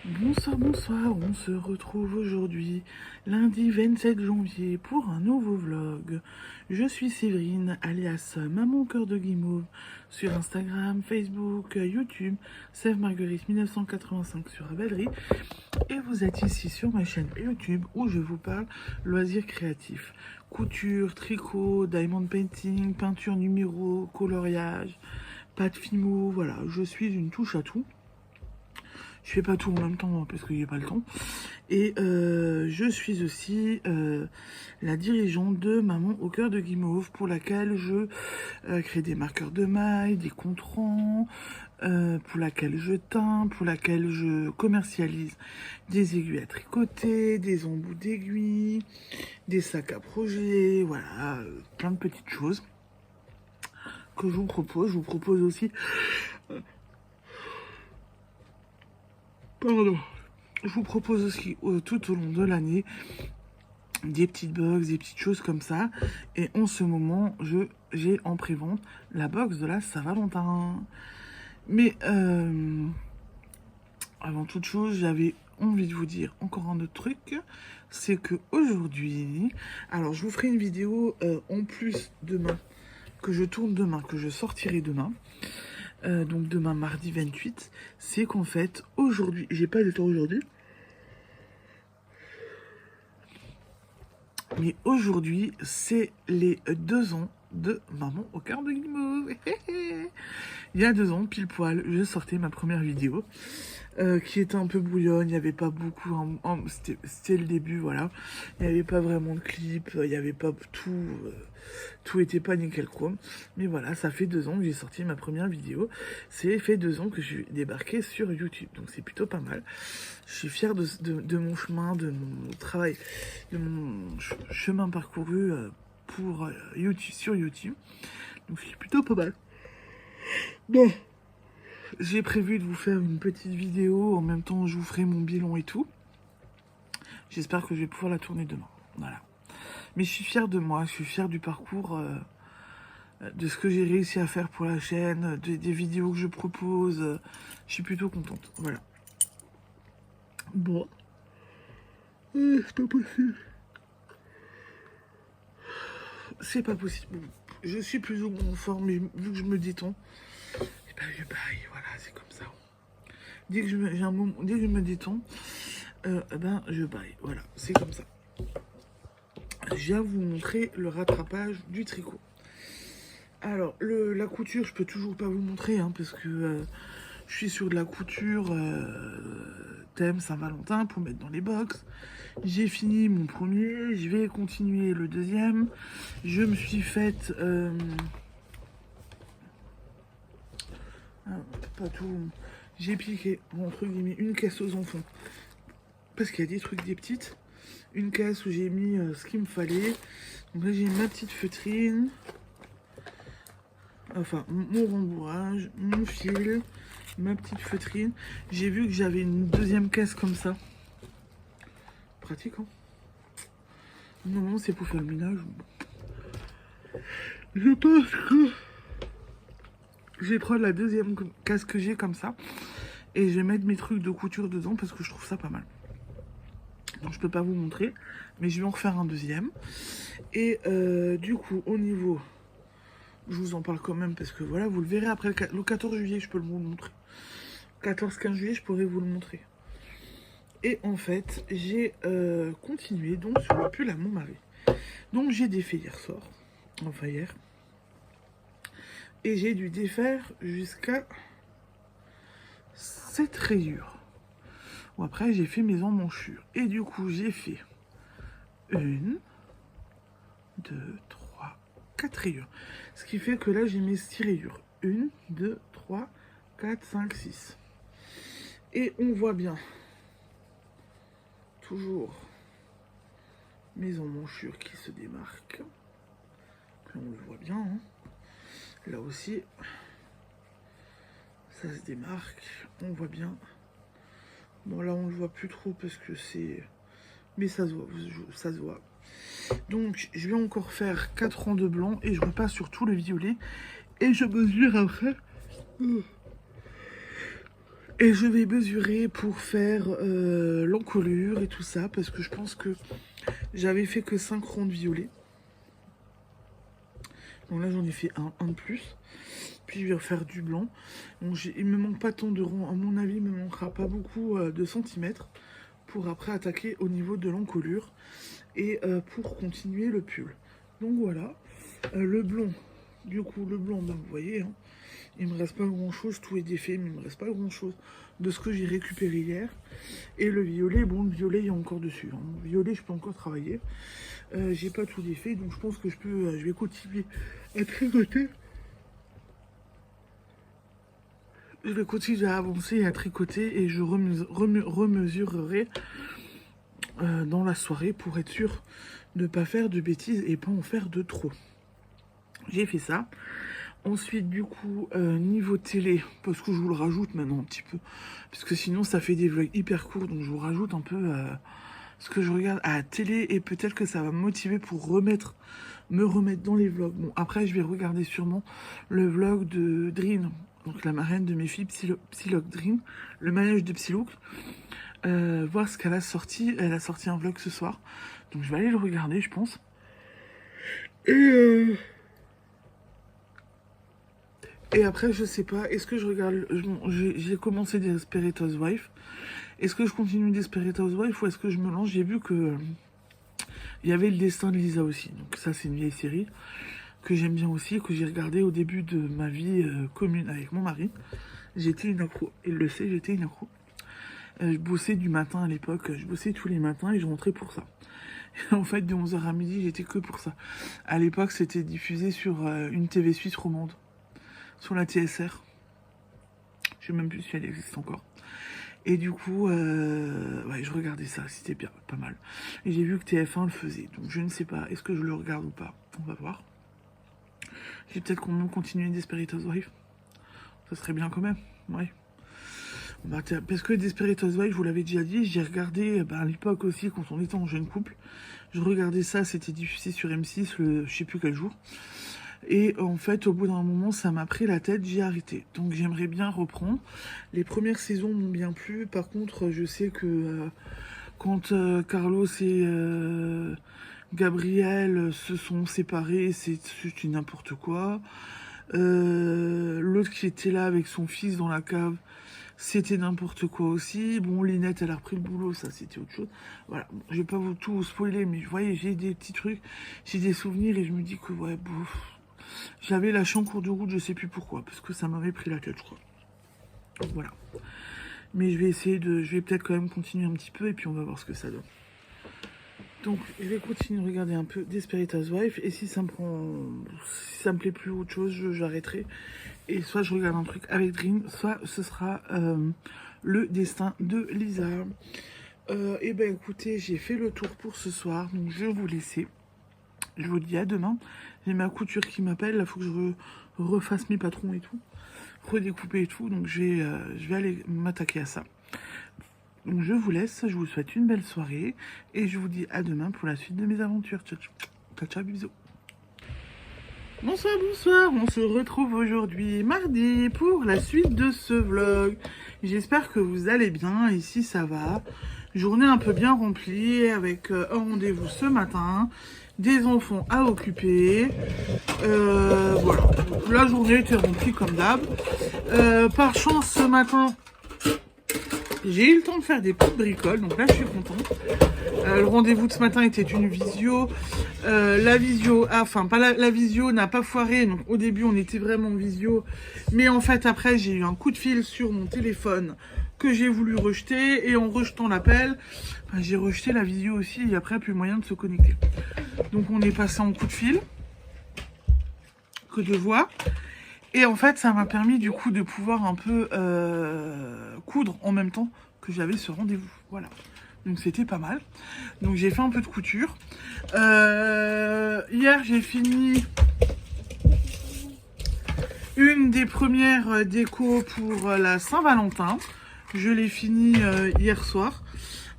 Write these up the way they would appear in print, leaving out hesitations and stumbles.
Bonsoir, bonsoir, on se retrouve aujourd'hui, lundi 27 janvier, pour un nouveau vlog. Je suis Séverine, alias Maman Cœur de Guimauve, sur Instagram, Facebook, YouTube, Sève Marguerite 1985 sur Ravelry, et vous êtes ici sur ma chaîne YouTube où je vous parle loisirs créatifs. Couture, tricot, diamond painting, peinture numéro, coloriage, pâte fimo, voilà, je suis une touche à tout. Je fais pas tout en même temps parce qu'il n'y a pas le temps. Et je suis aussi la dirigeante de Maman au Cœur de Guimauve, pour laquelle je crée des marqueurs de mailles, des contrants, pour laquelle je teins, pour laquelle je commercialise des aiguilles à tricoter, des embouts d'aiguilles, des sacs à projet, voilà, plein de petites choses que je vous propose. Je vous propose aussi... Pardon. Je vous propose aussi tout au long de l'année des petites box, des petites choses comme ça. Et en ce moment, j'ai en prévente la box de la Saint-Valentin. Mais avant toute chose, j'avais envie de vous dire encore un autre truc. C'est que aujourd'hui, alors je vous ferai une vidéo en plus demain, que je tourne demain, que je sortirai demain. Donc demain mardi 28, c'est qu'en fait aujourd'hui, j'ai pas de temps aujourd'hui, mais aujourd'hui c'est les 2 ans de Maman au Cœur de Guimauve. Il y a 2 ans pile poil, je sortais ma première vidéo qui était un peu brouillonne, il n'y avait pas beaucoup, c'était le début, voilà, il n'y avait pas vraiment de clip, il n'y avait pas tout, tout était pas nickel chrome, mais voilà, ça fait 2 ans que j'ai sorti ma première vidéo, c'est fait 2 ans que je suis débarqué sur YouTube, donc c'est plutôt pas mal. Je suis fière de mon chemin, de mon travail, de mon chemin parcouru pour YouTube, sur YouTube, donc c'est plutôt pas mal. Bon. J'ai prévu de vous faire une petite vidéo, en même temps je vous ferai mon bilan et tout. J'espère que je vais pouvoir la tourner demain, voilà. Mais je suis fière de moi, je suis fière du parcours, de ce que j'ai réussi à faire pour la chaîne, des vidéos que je propose. Je suis plutôt contente, voilà. Bon. C'est pas possible. C'est pas possible. Je suis plus ou moins en forme, mais vu que je me détends, et ben je baille, voilà, c'est comme ça. Dès que je me détends, ben je baille, voilà, c'est comme ça. Je viens vous montrer le rattrapage du tricot. Alors, la couture, je peux toujours pas vous montrer, hein, parce que je suis sur de la couture thème Saint-Valentin pour mettre dans les box. J'ai fini mon premier, je vais continuer le deuxième. Je me suis faite... pas tout... J'ai piqué, entre guillemets, une caisse aux enfants. Parce qu'il y a des trucs, des petites. Une caisse où j'ai mis ce qu'il me fallait. Donc là, j'ai ma petite feutrine. Enfin, mon rembourrage, mon fil, ma petite feutrine. J'ai vu que j'avais une deuxième caisse comme ça. Pratique, hein? Non, c'est pour faire le ménage. Je pense que je vais prendre la deuxième caisse que j'ai comme ça. Et je vais mettre mes trucs de couture dedans parce que je trouve ça pas mal. Donc je peux pas vous montrer, mais je vais en refaire un deuxième. Et du coup, au niveau... Je vous en parle quand même parce que voilà, vous le verrez après le 14 juillet, je peux vous le montrer. 14-15 juillet, je pourrais vous le montrer. Et en fait, j'ai continué donc sur le pull à mon mari. Donc j'ai défait hier soir, enfin hier. Et j'ai dû défaire jusqu'à 7 rayures. Bon, après, j'ai fait mes emmanchures. Et du coup, j'ai fait 1, 2, 3, 4 rayures. Ce qui fait que là, j'ai mes 6 rayures. 1, 2, 3, 4, 5, 6. Et on voit bien, toujours, mes emmanchures qui se démarquent. Puis on le voit bien, hein. Là aussi, ça se démarque. On voit bien. Bon, là, on le voit plus trop parce que c'est... Mais ça se voit, ça se voit. Donc, je vais encore faire 4 rangs de blanc et je repasse sur tout le violet. Et je mesure après. Et je vais mesurer pour faire l'encolure et tout ça, parce que je pense que j'avais fait que 5 ronds de violet. Donc là, j'en ai fait un de plus. Puis je vais refaire du blanc. Donc il me manque pas tant de ronds. À mon avis, il me manquera pas beaucoup de centimètres pour après attaquer au niveau de l'encolure et pour continuer le pull. Donc voilà. Le blanc, du coup, le blanc, ben, vous voyez, hein, il me reste pas grand chose, tout est défait, mais il me reste pas grand chose de ce que j'ai récupéré hier. Et le violet, bon, le violet, il y a encore dessus. Hein. Le violet, je peux encore travailler. J'ai pas tout défait, donc je pense que je vais continuer à tricoter. Je vais continuer à avancer et à tricoter et je remesurerai dans la soirée pour être sûr de ne pas faire de bêtises et pas en faire de trop. J'ai fait ça. Ensuite, du coup, niveau télé, parce que je vous le rajoute maintenant un petit peu, parce que sinon ça fait des vlogs hyper courts, donc je vous rajoute un peu ce que je regarde à la télé et peut-être que ça va me motiver pour me remettre dans les vlogs. Bon, après, je vais regarder sûrement le vlog de Drin, donc la marraine de mes filles, Psylocke Drin, le manège de Psylocke, voir ce qu'elle a sorti. Elle a sorti un vlog ce soir, donc je vais aller le regarder, je pense. Et après, je sais pas, est-ce que je regarde... J'ai commencé Desperate Housewives. Est-ce que je continue Desperate Housewives ou est-ce que je me lance? J'ai vu que... il y avait Le Destin de Lisa aussi. Donc ça, c'est une vieille série que j'aime bien aussi, que j'ai regardée au début de ma vie commune avec mon mari. J'étais une accro. Il le sait, j'étais une accro. Je bossais du matin à l'époque. Je bossais tous les matins et je rentrais pour ça. Et en fait, de 11h à midi, j'étais que pour ça. À l'époque, c'était diffusé sur une TV suisse romande. Sur la TSR. Je sais même plus si elle existe encore. Et du coup, ouais, je regardais ça, c'était bien, pas mal. Et j'ai vu que TF1 le faisait, donc je ne sais pas, est-ce que je le regarde ou pas? On va voir. J'ai peut-être qu'on va continuer Desperate Housewives. Ça serait bien quand même, ouais. Bah, parce que Desperate Housewives, je vous l'avais déjà dit, j'ai regardé à l'époque aussi, quand on était en jeune couple. Je regardais ça, c'était diffusé sur M6, je sais plus quel jour. Et en fait, au bout d'un moment, ça m'a pris la tête, j'ai arrêté. Donc j'aimerais bien reprendre. Les premières saisons m'ont bien plu. Par contre, je sais que quand Carlos et Gabriel se sont séparés, c'est n'importe quoi. L'autre qui était là avec son fils dans la cave, c'était n'importe quoi aussi. Bon, Lynette, elle a repris le boulot, ça c'était autre chose. Voilà, bon, je vais pas vous tout spoiler, mais vous voyez, j'ai des petits trucs, j'ai des souvenirs et je me dis que ouais, bouf. J'avais lâché en cours de route, je sais plus pourquoi, parce que ça m'avait pris la tête, je crois. Voilà. Mais je vais essayer je vais peut-être quand même continuer un petit peu, et puis on va voir ce que ça donne. Donc, je vais continuer de regarder un peu Desperate Housewives, et si ça me plaît plus autre chose, j'arrêterai. Et soit je regarde un truc avec Dream, soit ce sera le destin de Lisa. Et ben écoutez, j'ai fait le tour pour ce soir, donc je vais vous laisser. Je vous dis à demain. J'ai ma couture qui m'appelle. Là, il faut que je refasse mes patrons et tout. Redécouper et tout. Donc, je vais aller m'attaquer à ça. Donc, je vous laisse. Je vous souhaite une belle soirée. Et je vous dis à demain pour la suite de mes aventures. Ciao, ciao. Ciao, bisous. Bonsoir, bonsoir. On se retrouve aujourd'hui, mardi, pour la suite de ce vlog. J'espère que vous allez bien. Ici, ça va. Journée un peu bien remplie avec un rendez-vous ce matin. Des enfants à occuper. Voilà. La journée était remplie comme d'hab. Par chance, ce matin, j'ai eu le temps de faire des petites bricoles. Donc là, je suis contente. Le rendez-vous de ce matin était une visio. La visio, la visio n'a pas foiré. Donc au début, on était vraiment en visio. Mais en fait, après, j'ai eu un coup de fil sur mon téléphone que j'ai voulu rejeter. Et en rejetant l'appel, j'ai rejeté la visio aussi. Et après, plus moyen de se connecter. Donc on est passé en coup de fil, que de voix. Et en fait, ça m'a permis du coup de pouvoir un peu coudre en même temps que j'avais ce rendez-vous. Voilà. Donc c'était pas mal. Donc j'ai fait un peu de couture. Hier, j'ai fini une des premières décos pour la Saint-Valentin. Je l'ai fini hier soir.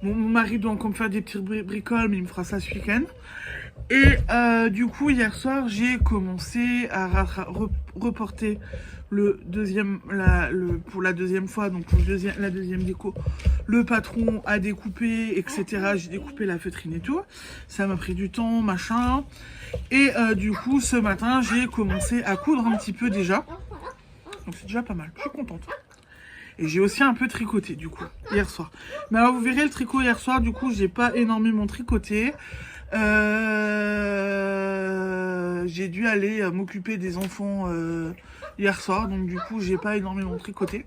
Bon, mon mari doit encore me faire des petites bricoles, mais il me fera ça ce week-end. Et du coup, hier soir, j'ai commencé à reporter pour la deuxième fois, donc pour la deuxième déco, le patron a découpé, etc. J'ai découpé la feutrine et tout. Ça m'a pris du temps, machin. Et du coup, ce matin, j'ai commencé à coudre un petit peu déjà. Donc c'est déjà pas mal, je suis contente. Et j'ai aussi un peu tricoté du coup, hier soir. Mais alors vous verrez le tricot hier soir, du coup j'ai pas énormément tricoté. J'ai dû aller m'occuper des enfants hier soir, donc du coup j'ai pas énormément tricoté.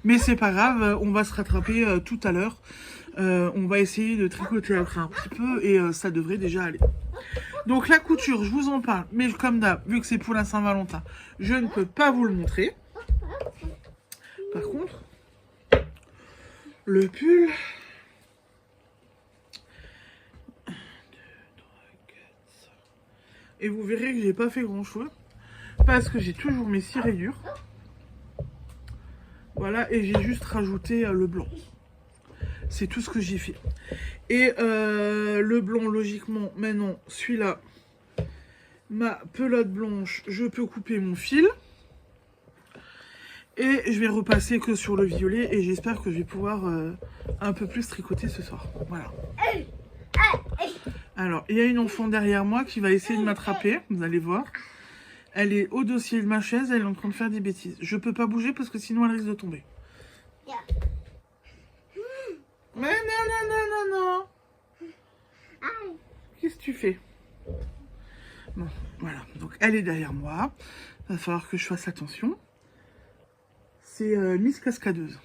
Mais c'est pas grave, on va se rattraper tout à l'heure. On va essayer de tricoter après un petit peu et ça devrait déjà aller. Donc la couture, je vous en parle, mais comme d'hab, vu que c'est pour la Saint-Valentin, je ne peux pas vous le montrer. Par contre, le pull... 1, 2, 3, 4, 5. Et vous verrez que j'ai pas fait grand chose. Parce que j'ai toujours mes 6 rayures. Voilà, et j'ai juste rajouté le blanc. C'est tout ce que j'ai fait. Et le blanc, logiquement, maintenant, celui-là, ma pelote blanche, je peux couper mon fil. Et je vais repasser que sur le violet et j'espère que je vais pouvoir un peu plus tricoter ce soir. Voilà. Alors, il y a une enfant derrière moi qui va essayer de m'attraper, vous allez voir. Elle est au dossier de ma chaise, elle est en train de faire des bêtises. Je peux pas bouger parce que sinon elle risque de tomber. Mais non. Qu'est-ce que tu fais? Bon, voilà. Donc elle est derrière moi. Il va falloir que je fasse attention. C'est Miss Cascadeuse.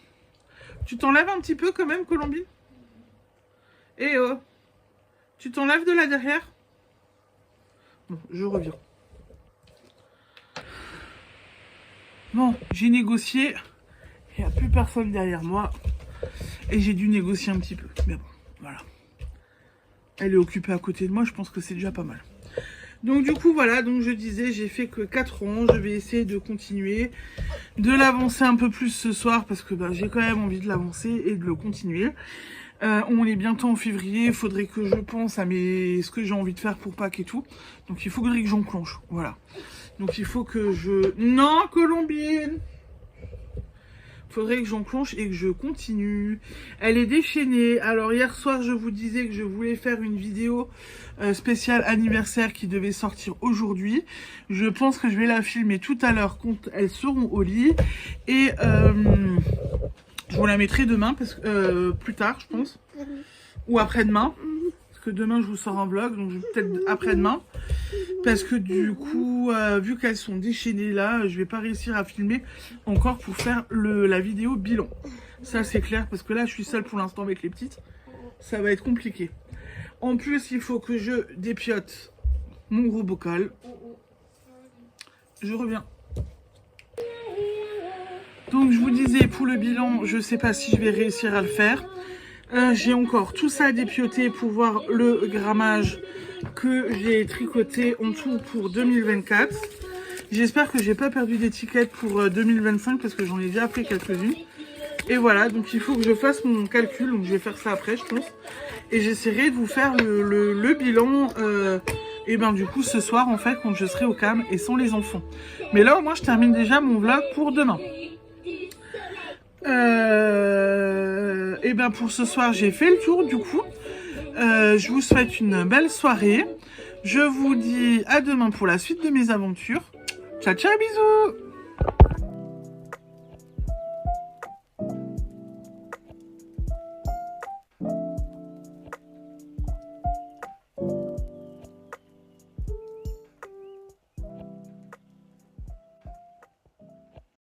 Tu t'enlèves un petit peu quand même, Colombine? Eh oh! Tu t'enlèves de là derrière? Bon, je reviens. Bon, j'ai négocié. Il n'y a plus personne derrière moi. Et j'ai dû négocier un petit peu. Mais bon, voilà. Elle est occupée à côté de moi, je pense que c'est déjà pas mal. Donc du coup voilà, donc je disais, j'ai fait que 4 ans, je vais essayer de continuer, de l'avancer un peu plus ce soir parce que j'ai quand même envie de l'avancer et de le continuer. On est bientôt en février, il faudrait que je pense à ce que j'ai envie de faire pour Pâques et tout. Donc il faudrait que j'enclenche, voilà. Donc il faut que je... Non, Colombine! Faudrait que j'enclenche et que je continue. Elle est déchaînée. Alors hier soir, je vous disais que je voulais faire une vidéo spéciale anniversaire qui devait sortir aujourd'hui. Je pense que je vais la filmer tout à l'heure quand elles seront au lit. Et je vous la mettrai demain, parce que plus tard, je pense. Ou après-demain. Parce que demain, je vous sors un vlog, donc peut-être après-demain. Parce que du coup, vu qu'elles sont déchaînées là, je vais pas réussir à filmer encore pour faire la vidéo bilan. Ça c'est clair, parce que là je suis seule pour l'instant avec les petites. Ça va être compliqué. En plus, il faut que je dépiote mon gros bocal. Je reviens. Donc je vous disais, pour le bilan, je sais pas si je vais réussir à le faire. J'ai encore tout ça à dépioter pour voir le grammage que j'ai tricoté en tout pour 2024. J'espère que j'ai pas perdu d'étiquette pour 2025 parce que j'en ai déjà fait quelques-unes. Et voilà, donc il faut que je fasse mon calcul, donc je vais faire ça après je pense. Et j'essaierai de vous faire le bilan, et ben du coup ce soir en fait quand je serai au calme et sans les enfants. Mais là au moins je termine déjà mon vlog pour demain. Et ben pour ce soir j'ai fait le tour du coup. Je vous souhaite une belle soirée. Je vous dis à demain pour la suite de mes aventures. Ciao ciao, bisous.